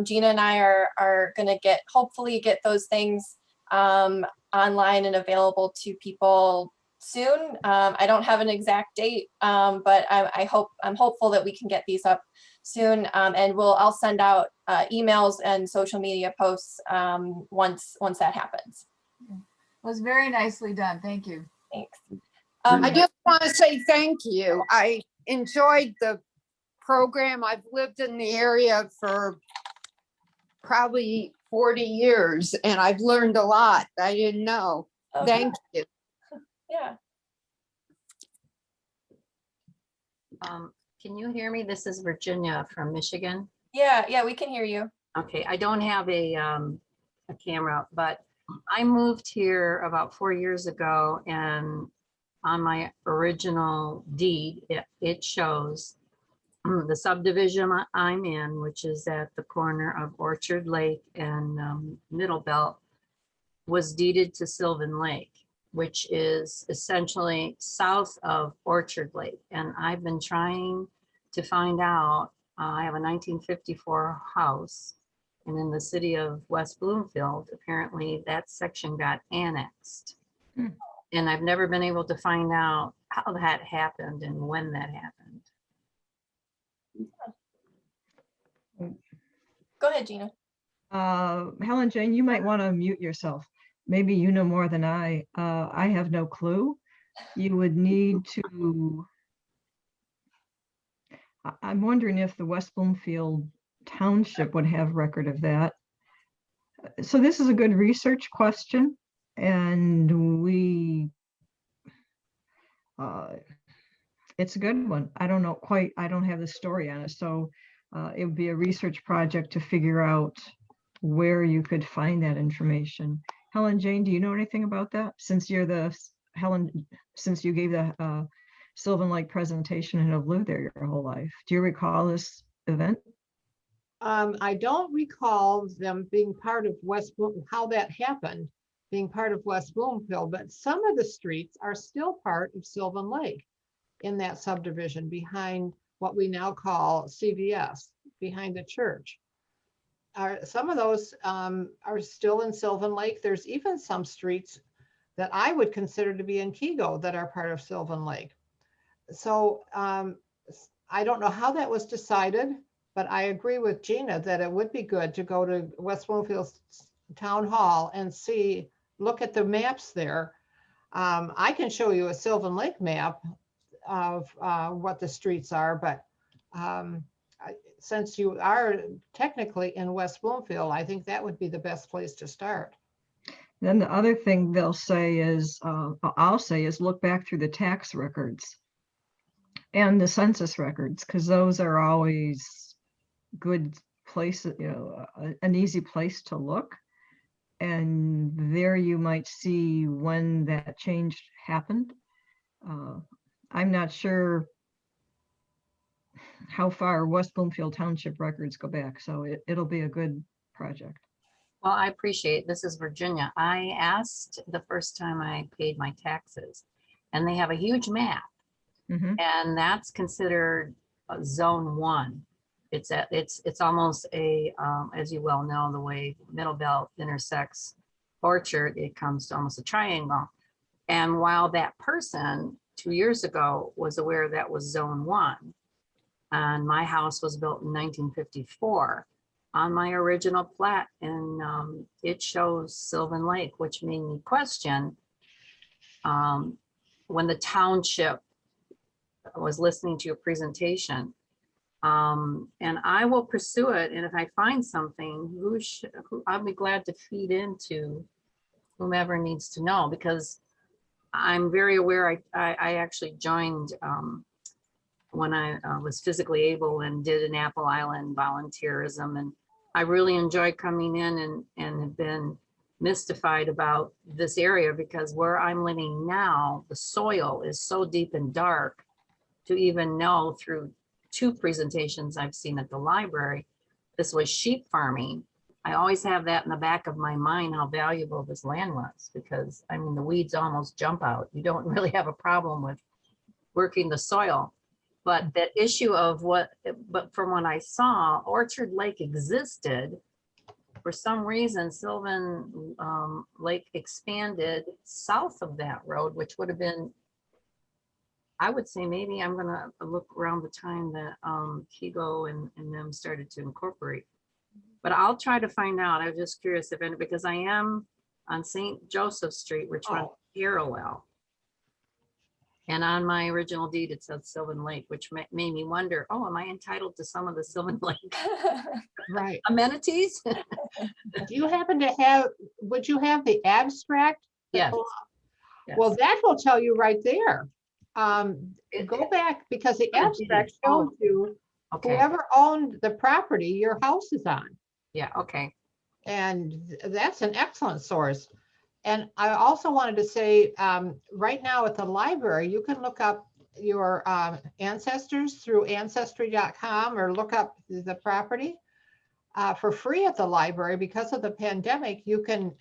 Gina and I are going to hopefully get those things online and available to people soon. I don't have an exact date, but I'm hopeful that we can get these up soon. And I'll send out emails and social media posts once that happens. It was very nicely done. Thank you. Thanks. I just want to say thank you. I enjoyed the program. I've lived in the area for probably 40 years and I've learned a lot I didn't know. Okay. Thank you. Yeah. Can you hear me? This is Virginia from Michigan. Yeah, we can hear you. Okay, I don't have a camera, but I moved here about 4 years ago, and on my original deed, it shows the subdivision I'm in, which is at the corner of Orchard Lake and Middle Belt, was deeded to Sylvan Lake, which is essentially south of Orchard Lake. And I've been trying to find out, I have a 1954 house, and in the city of West Bloomfield, apparently that section got annexed. And I've never been able to find out how that happened and when that happened. Go ahead, Gina. Helen Jane, you might want to mute yourself. Maybe you know more than I. I have no clue. You would need to. I'm wondering if the West Bloomfield Township would have record of that. So this is a good research question, and it's a good one. I don't know quite. I don't have the story on it, so it would be a research project to figure out where you could find that information. Helen Jane, do you know anything about that? Since you're since you gave the Sylvan Lake presentation and have lived there your whole life, do you recall this event? I don't recall them being part of how that happened, being part of West Bloomfield, but some of the streets are still part of Sylvan Lake in that subdivision behind what we now call CVS, behind the church. Some of those are still in Sylvan Lake. There's even some streets that I would consider to be in Keego that are part of Sylvan Lake. So I don't know how that was decided, but I agree with Gina that it would be good to go to West Bloomfield Town Hall and look at the maps there. I can show you a Sylvan Lake map of what the streets are, but since you are technically in West Bloomfield, I think that would be the best place to start. Then the other thing they'll say is, I'll say is look back through the tax records and the census records, because those are always good places, an easy place to look. And there you might see when that change happened. I'm not sure how far West Bloomfield Township records go back, so it'll be a good project. Well, I appreciate, this is Virginia. I asked the first time I paid my taxes, and they have a huge map, and that's considered zone 1. It's almost a, as you well know, the way Middle Belt intersects Orchard, it comes to almost a triangle. And while that person 2 years ago was aware that was zone 1, and my house was built in 1954, on my original plat, and it shows Sylvan Lake, which made me question when the township was listening to your presentation. And I will pursue it, and if I find something, I'll be glad to feed into whomever needs to know, because I'm very aware. I actually joined when I was physically able and did an Apple Island volunteerism, and I really enjoyed coming in and have been mystified about this area, because where I'm living now, the soil is so deep and dark to even know through 2 presentations I've seen at the library. This was sheep farming I always have that in the back of my mind, how valuable this land was, because I mean, the weeds almost jump out. You don't really have a problem with working the soil. But that issue of but from what I saw, Orchard Lake existed. For some reason, Sylvan Lake expanded south of that road, which would have been, I would say maybe I'm gonna look around the time that Keego and them started to incorporate. But I'll try to find out. I was just curious if any, because I am on St. Joseph Street, which runs parallel. And on my original deed, it said Sylvan Lake, which made me wonder, oh, am I entitled to some of the Sylvan Lake Right. amenities? Do you happen to have, would you have the abstract? Yes. Well, that will tell you right there. Go back, because the abstract shows you Okay. whoever owned the property your house is on. Yeah, okay. And that's an excellent source. And I also wanted to say, right now at the library, you can look up your ancestors through ancestry.com or look up the property for free at the library. Because of the pandemic, you can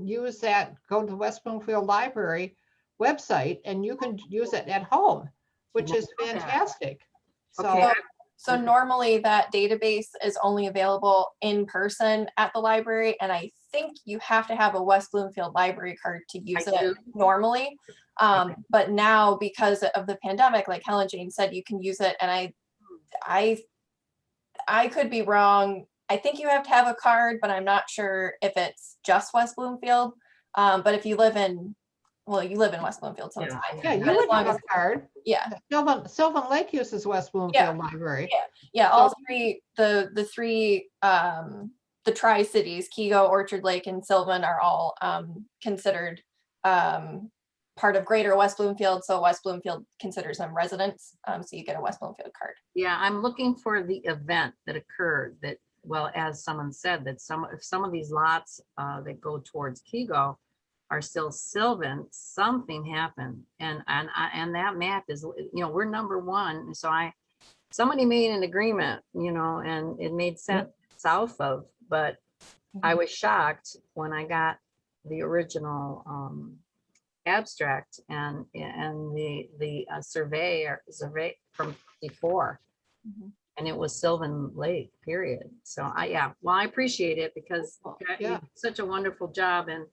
use that, go to the West Bloomfield Library website, and you can use it at home, which is fantastic. So normally that database is only available in person at the library, and I think you have to have a West Bloomfield library card to use it normally. But now, because of the pandemic, like Helen Jane said, you can use it, and I could be wrong. I think you have to have a card, but I'm not sure if it's just West Bloomfield. But if you live in, well, you live in West Bloomfield, so it's fine. Yeah, you But as would long have as- a card. Yeah. Sylvan Lake uses West Bloomfield Library. Yeah, all three, the three, the Tri-Cities, Keego, Orchard Lake, and Sylvan are all considered part of Greater West Bloomfield. So West Bloomfield considers them residents. So you get a West Bloomfield card. Yeah, I'm looking for the event that occurred that, well, as someone said, that if some of these lots that go towards Keego are still Sylvan, something happened. And that map is, we're number one. And so somebody made an agreement, and it made sense south of, but I was shocked when I got the original abstract and the survey from before. And it was Sylvan Lake, period. So I appreciate it, because you did such a wonderful job, and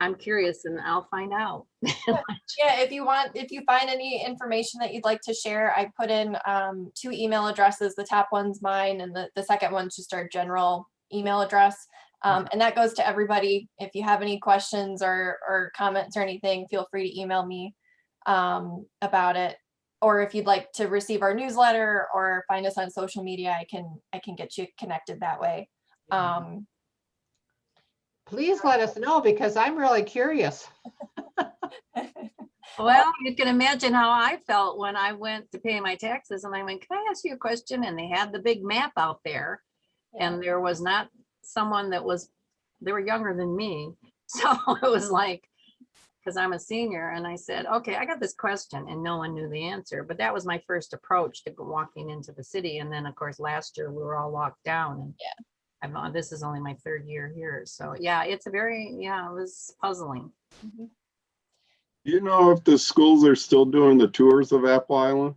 I'm curious, and I'll find out. Yeah, if you find any information that you'd like to share, I put in 2 email addresses. The top one's mine, and the second one's just our general email address. And that goes to everybody. If you have any questions or comments or anything, feel free to email me about it. Or if you'd like to receive our newsletter or find us on social media, I can get you connected that way. Please let us know, because I'm really curious. Well, you can imagine how I felt when I went to pay my taxes, and I went, can I ask you a question? And they had the big map out there, and there was not someone they were younger than me. So it was like, because I'm a senior, and I said, okay, I got this question, and no one knew the answer. But that was my first approach to walking into the city. And then, of course, last year we were all locked down, and this is only my 3rd year here. So yeah, it was puzzling. Do you know if the schools are still doing the tours of Apple Island?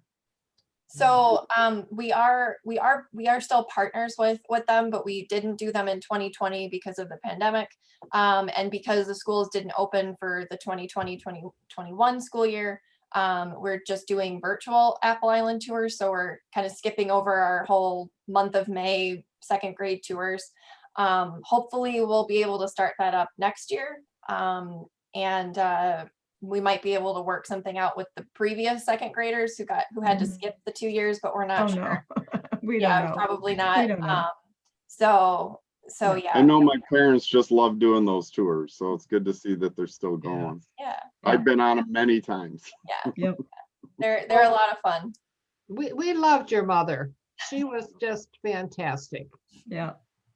So we are still partners with them, but we didn't do them in 2020 because of the pandemic, and because the schools didn't open for the 2020-2021 school year. We're just doing virtual Apple Island tours, so we're kind of skipping over our whole month of May 2nd grade tours. Hopefully we'll be able to start that up next year, and we might be able to work something out with the previous 2nd graders who had to skip the 2 years, but we're not sure. We don't know. Probably not. We don't know. So yeah. I know my parents just love doing those tours, so it's good to see that they're still going. Yeah. I've been on them many times. Yeah. They're a lot of fun. We loved your mother. She was just fantastic. Yeah.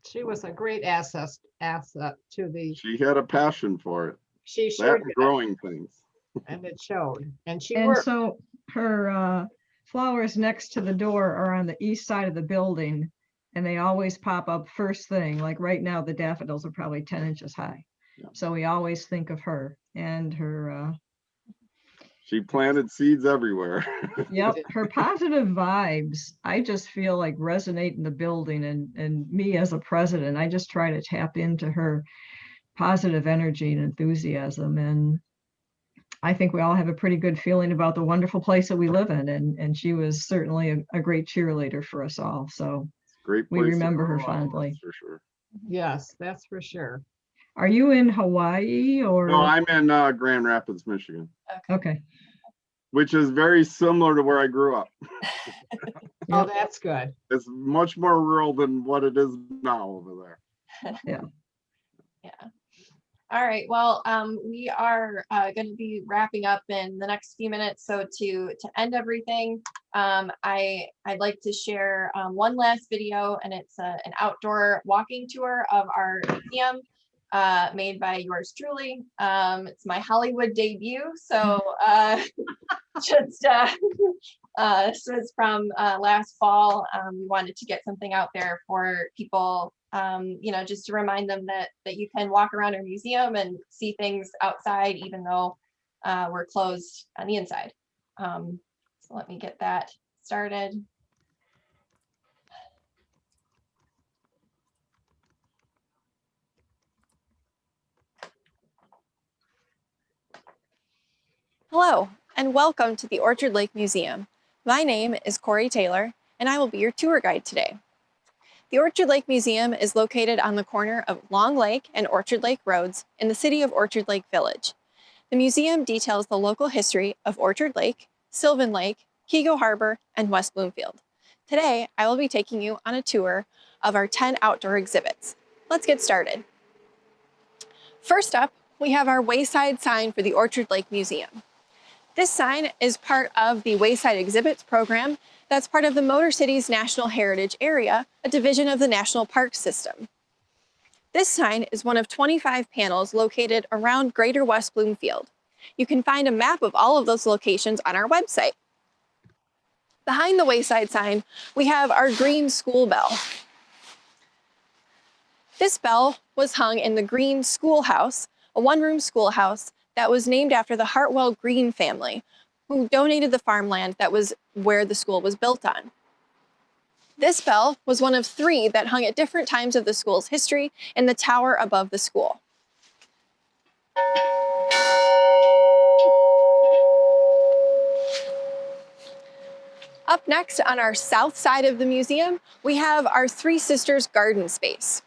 She was a great asset to the. She had a passion for it. She sure That did. growing things. And it showed. And so her flowers next to the door are on the east side of the building. And they always pop up first thing, like right now, the daffodils are probably 10 inches high. So we always think of her and her, She planted seeds everywhere. yep, her positive vibes, I just feel like resonate in the building, and me as a president, I just try to tap into her positive energy and enthusiasm. And I think we all have a pretty good feeling about the wonderful place that we live in. And she was certainly a great cheerleader for us all. So Great we place to remember her grow up, fondly. that's for sure. Yes, that's for sure. Are you in Hawaii or? No, I'm in Grand Rapids, Michigan, Okay. which is very similar to where I grew up. Oh, that's good. It's much more rural than what it is now over there. Yeah. Yeah. All right. Well, we are going to be wrapping up in the next few minutes. So to end everything, I'd like to share one last video, and it's an outdoor walking tour of our museum, made by yours truly. It's my Hollywood debut. So just so it's from last fall. We wanted to get something out there for people, just to remind them that you can walk around our museum and see things outside, even though we're closed on the inside. So let me get that started. Hello, and welcome to the Orchard Lake Museum. My name is Corey Taylor, and I will be your tour guide today. The Orchard Lake Museum is located on the corner of Long Lake and Orchard Lake Roads in the city of Orchard Lake Village. The museum details the local history of Orchard Lake, Sylvan Lake, Keego Harbor, and West Bloomfield. Today, I will be taking you on a tour of our 10 outdoor exhibits. Let's get started. First up, we have our wayside sign for the Orchard Lake Museum. This sign is part of the Wayside Exhibits program that's part of the Motor Cities National Heritage Area, a division of the National Park System. This sign is one of 25 panels located around Greater West Bloomfield. You can find a map of all of those locations on our website. Behind the Wayside sign, we have our green school bell. This bell was hung in the Green Schoolhouse, a one-room schoolhouse that was named after the Hartwell Green family, who donated the farmland that was where the school was built on. This bell was one of 3 that hung at different times of the school's history in the tower above the school. Up next on our south side of the museum, we have our Three Sisters garden space.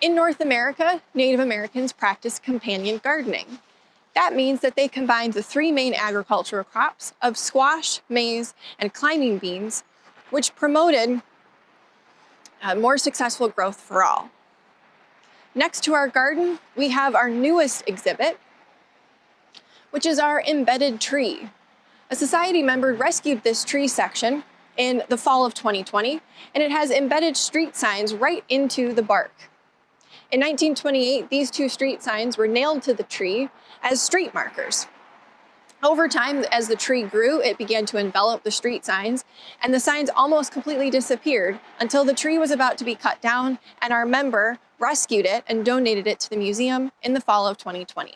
In North America, Native Americans practiced companion gardening. That means that they combined the 3 main agricultural crops of squash, maize, and climbing beans, which promoted more successful growth for all. Next to our garden, we have our newest exhibit, which is our embedded tree. A society member rescued this tree section in the fall of 2020, and it has embedded street signs right into the bark. In 1928, these 2 street signs were nailed to the tree as street markers. Over time, as the tree grew, it began to envelop the street signs, and the signs almost completely disappeared until the tree was about to be cut down, and our member rescued it and donated it to the museum in the fall of 2020.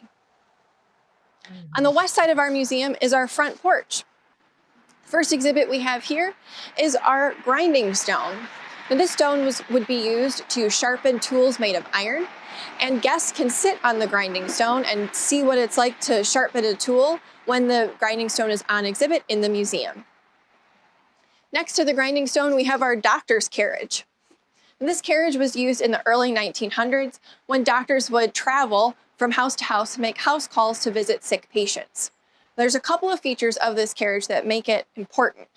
On the west side of our museum is our front porch. The first exhibit we have here is our grinding stone. Now, this stone would be used to sharpen tools made of iron, and guests can sit on the grinding stone and see what it's like to sharpen a tool when the grinding stone is on exhibit in the museum. Next to the grinding stone, we have our doctor's carriage. And this carriage was used in the early 1900s when doctors would travel from house to house to make house calls to visit sick patients. There's a couple of features of this carriage that make it important.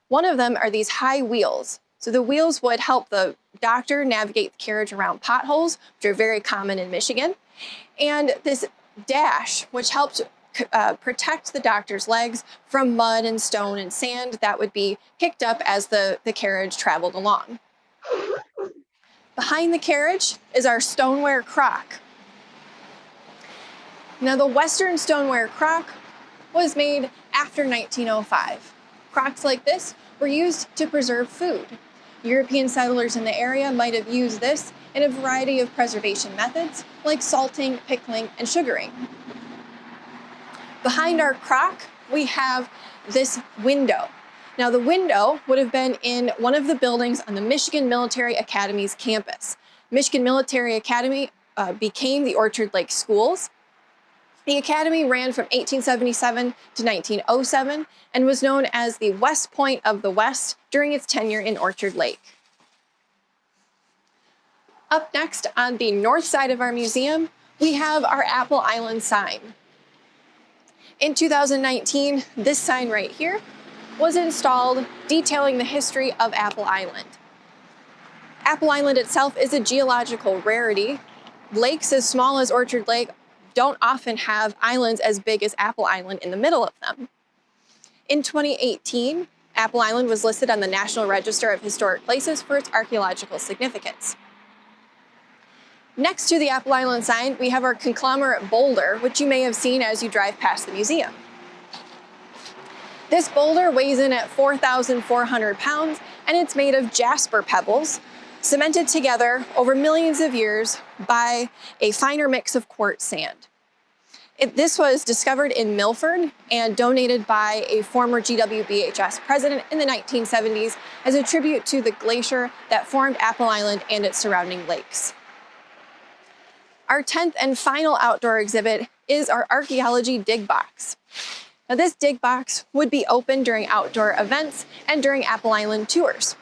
One of them are these high wheels. So the wheels would help the doctor navigate the carriage around potholes, which are very common in Michigan. And this dash, which helped protect the doctor's legs from mud and stone and sand that would be kicked up as the carriage traveled along. Behind the carriage is our stoneware crock. Now, the Western stoneware crock was made after 1905. Crocks like this were used to preserve food. European settlers in the area might have used this in a variety of preservation methods, like salting, pickling, and sugaring. Behind our crock, we have this window. Now, the window would have been in one of the buildings on the Michigan Military Academy's campus. Michigan Military Academy became the Orchard Lake Schools. The academy ran from 1877 to 1907 and was known as the West Point of the West during its tenure in Orchard Lake. Up next, on the north side of our museum, we have our Apple Island sign. In 2019, this sign right here was installed detailing the history of Apple Island. Apple Island itself is a geological rarity. Lakes as small as Orchard Lake don't often have islands as big as Apple Island in the middle of them. In 2018, Apple Island was listed on the National Register of Historic Places for its archaeological significance. Next to the Apple Island sign, we have our conglomerate boulder, which you may have seen as you drive past the museum. This boulder weighs in at 4,400 pounds, and it's made of jasper pebbles, cemented together over millions of years by a finer mix of quartz sand. This was discovered in Milford and donated by a former GWBHS president in the 1970s as a tribute to the glacier that formed Apple Island and its surrounding lakes. Our 10th and final outdoor exhibit is our archaeology dig box. Now, this dig box would be open during outdoor events and during Apple Island tours.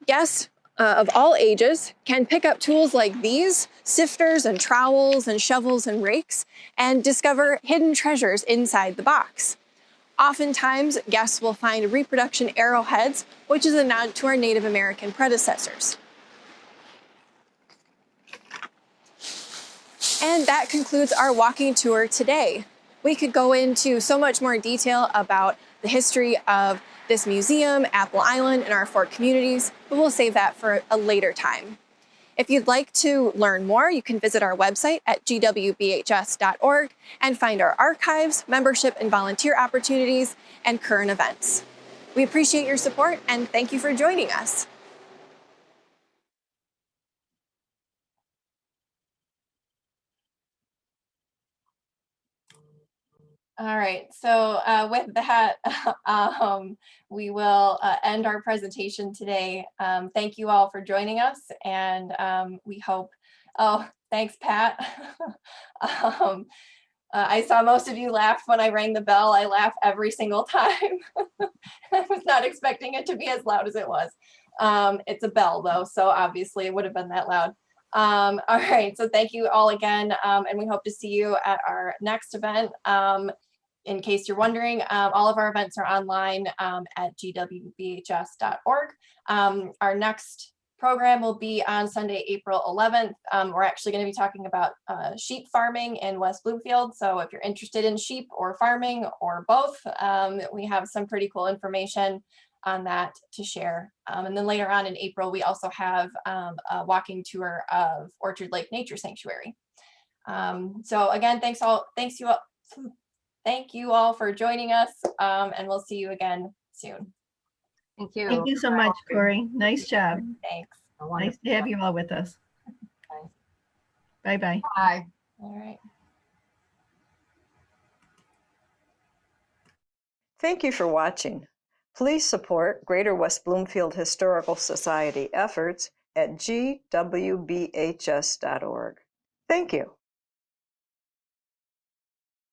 Guests of all ages can pick up tools like these, sifters and trowels and shovels and rakes, and discover hidden treasures inside the box. Oftentimes, guests will find reproduction arrowheads, which is a nod to our Native American predecessors. And that concludes our walking tour today. We could go into so much more detail about the history of this museum, Apple Island, and our 4 communities, but we'll save that for a later time. If you'd like to learn more, you can visit our website at gwbhs.org and find our archives, membership and volunteer opportunities, and current events. We appreciate your support and thank you for joining us. All right, so with that, we will end our presentation today. Thank you all for joining us, and we hope, oh, thanks, Pat. I saw most of you laugh when I rang the bell. I laugh every single time. I was not expecting it to be as loud as it was. It's a bell though, so obviously it would have been that loud. All right, so thank you all again, and we hope to see you at our next event. In case you're wondering, all of our events are online at gwbhs.org. Our next program will be on Sunday, April 11th. We're actually going to be talking about sheep farming in West Bloomfield. So if you're interested in sheep or farming or both, we have some pretty cool information on that to share. And then later on in April, we also have a walking tour of Orchard Lake Nature Sanctuary. So again, thank you all for joining us, and we'll see you again soon. Thank you. Thank you so much, Corey. Nice job. Thanks. Nice to have you all with us. Bye-bye. Bye. All right. Thank you for watching. Please support Greater West Bloomfield Historical Society efforts at gwbhs.org. Thank you.